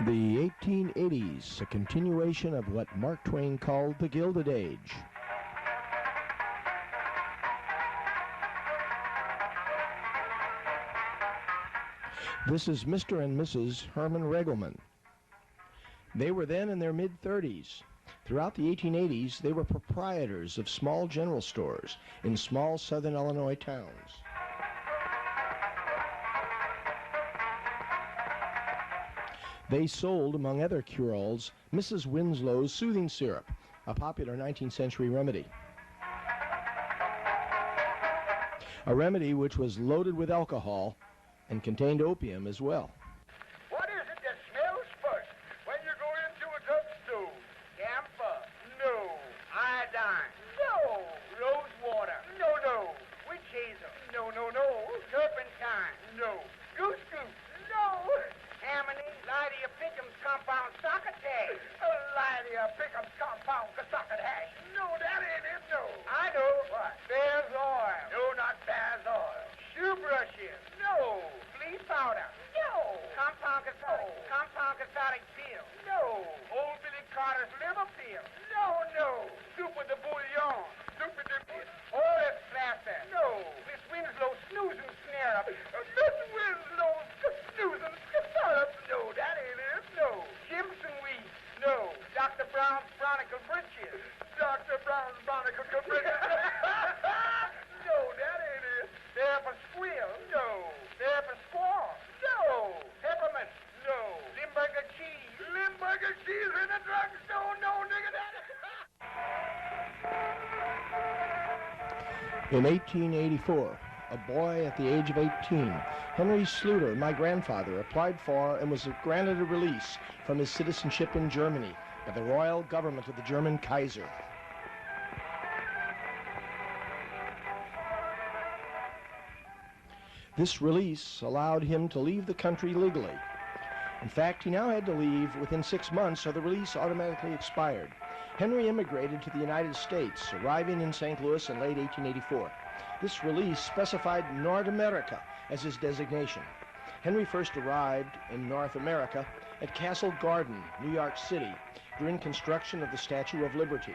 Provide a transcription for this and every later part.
The 1880s, a continuation of what Mark Twain called the Gilded Age. This is Mr. and Mrs. Herman Regelman. They were then in their mid-30s. Throughout the 1880s, they were proprietors of small general stores in small southern Illinois towns. They sold, among other cure-alls, Mrs. Winslow's soothing syrup, a popular 19th century remedy. A remedy which was loaded with alcohol and contained opium as well. What is it that smells first when you go into a drugstore? Camphor? No. Iodine? No. Rose water? No. Witch hazel? No. Turpentine? No. Goose goose? No. Harmony? Lydia Pickham's compound socket hash? Lydia Pickham's compound socket hash? No, that ain't it, no. I know. What? Bear's oil? No, not bear's oil. Shoe brushes? No. Fleece powder? No. Compound cathartic pill? No. Old Billy Carter's liver pill? No. Soup with the bouillon? Soup with the pill? Oil plaster? No. Miss Winslow's snooze and snare up? Miss Winslow's snooze and snare up? No, that ain't it. No. Jimson weed? No. Dr. Brown's Bronicle britches? Dr. Brown's Bronicle britches? No, that ain't it. There for squill? No. There for squaw? No. Peppermint? No. Limburger cheese? Limburger cheese in the drugstore? No, nigga, that In 1884, a boy at the age of 18, Henry Schluter, my grandfather, applied for and was granted a release from his citizenship in Germany by the royal government of the German Kaiser. This release allowed him to leave the country legally. In fact, he now had to leave within 6 months or the release automatically expired. Henry immigrated to the United States, arriving in St. Louis in late 1884. This release specified North America as his designation. Henry first arrived in North America at Castle Garden, New York City, during construction of the Statue of Liberty.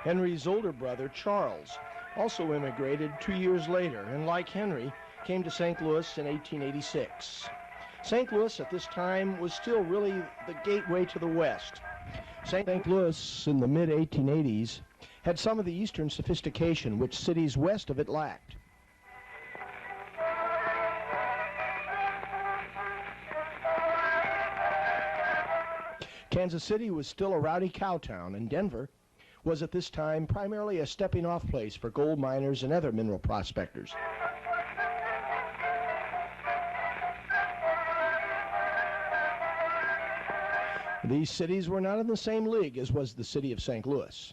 Henry's older brother, Charles, also immigrated 2 years later, and like Henry, came to St. Louis in 1886. St. Louis at this time was still really the gateway to the West. St. Louis in the mid-1880s had some of the Eastern sophistication which cities west of it lacked. Kansas City was still a rowdy cow town, and Denver was at this time primarily a stepping-off place for gold miners and other mineral prospectors. These cities were not in the same league as was the city of St. Louis.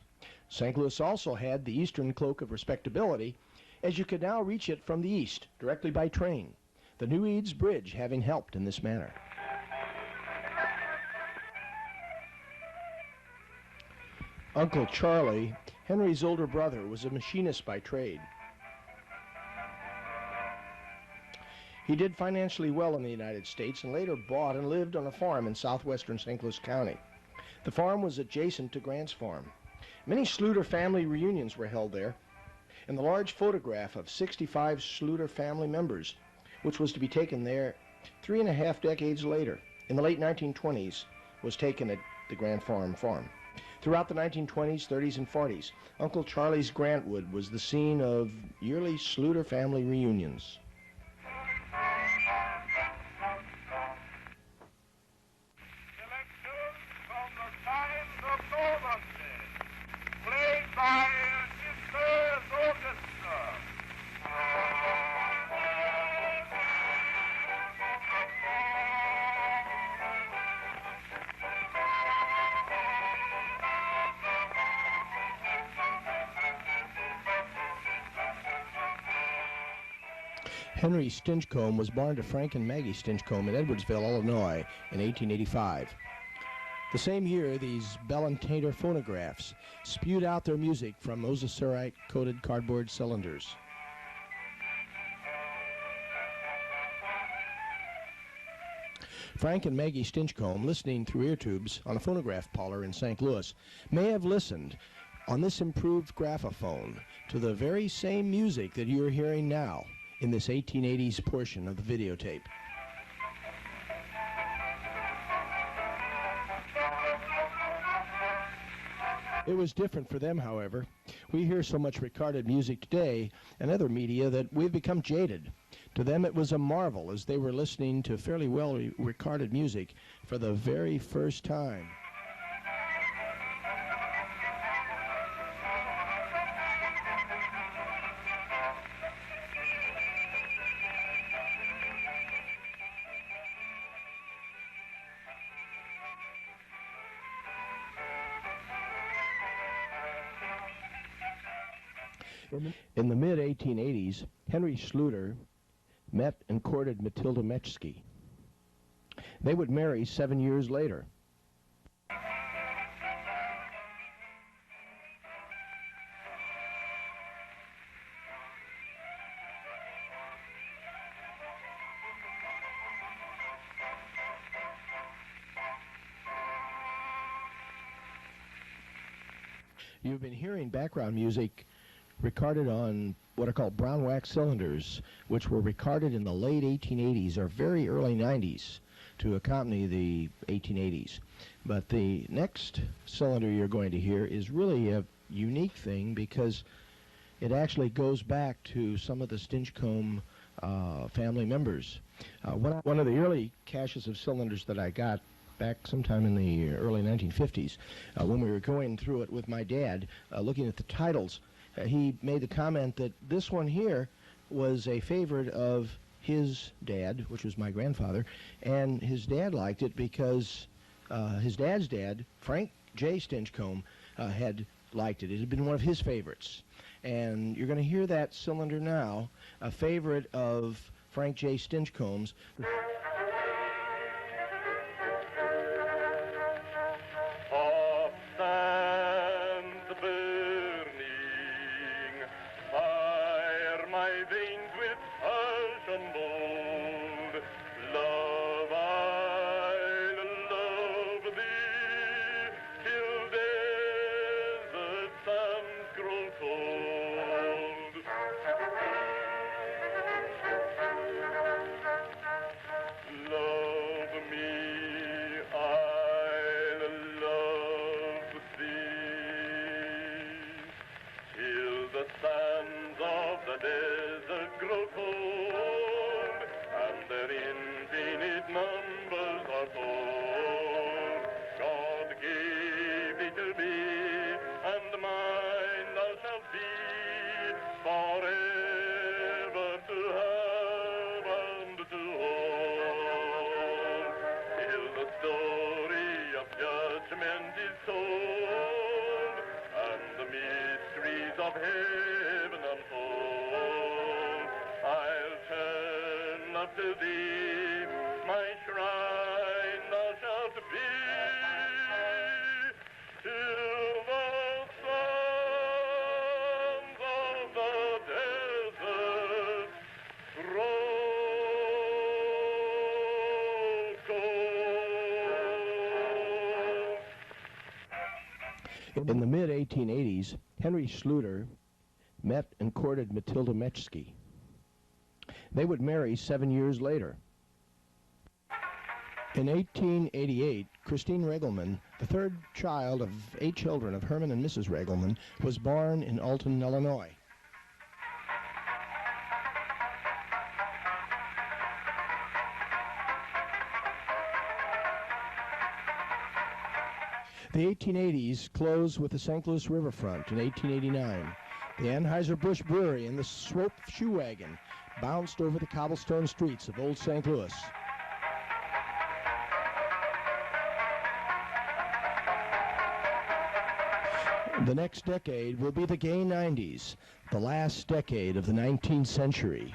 St. Louis also had the eastern cloak of respectability, as you could now reach it from the east, directly by train, the New Eads Bridge having helped in this manner. Uncle Charlie, Henry's older brother, was a machinist by trade. He did financially well in the United States and later bought and lived on a farm in southwestern St. Louis County. The farm was adjacent to Grant's farm. Many Schluter family reunions were held there, and the large photograph of 65 Schluter family members, which was to be taken there 3.5 decades later, in the late 1920s, was taken at the Grant farm. Throughout the 1920s, 30s, and 40s, Uncle Charlie's Grantwood was the scene of yearly Schluter family reunions. Selection from the Times of Normandy, played by Mr. Orchestra. Henry Stinchcomb was born to Frank and Maggie Stinchcomb in Edwardsville, Illinois in 1885. The same year, these Bell and Tainter phonographs spewed out their music from mosasaurite-coated cardboard cylinders. Frank and Maggie Stinchcomb, listening through ear tubes on a phonograph parlor in St. Louis, may have listened on this improved graphophone to the very same music that you're hearing now in this 1880s portion of the videotape. It was different for them, however. We hear so much recorded music today and other media that we've become jaded. To them it was a marvel as they were listening to fairly well recorded music for the very first time. In the mid-1880s, Henry Shleuter met and courted Matilda Metschke. They would marry 7 years later. You've been hearing background music recorded on what are called brown wax cylinders, which were recorded in the late 1880s or very early 90s to accompany the 1880s. But the next cylinder you're going to hear is really a unique thing because it actually goes back to some of the Stinchcomb family members. One of the early caches of cylinders that I got back sometime in the early 1950s, when we were going through it with my dad, looking at the titles, he made the comment that this one here was a favorite of his dad, which was my grandfather, and his dad liked it because his dad's dad, Frank J. Stinchcomb, had liked it. It had been one of his favorites. And you're going to hear that cylinder now, a favorite of Frank J. Stinchcomb's. In the mid-1880s, Henry Shleuter met and courted Matilda Metschke. They would marry 7 years later. In 1888, Christine Regelman, the third child of 8 children of Herman and Mrs. Regelman, was born in Alton, Illinois. The 1880s closed with the St. Louis riverfront in 1889. The Anheuser-Busch Brewery and the Swope Shoe Wagon bounced over the cobblestone streets of Old St. Louis. The next decade will be the gay 90s, the last decade of the 19th century.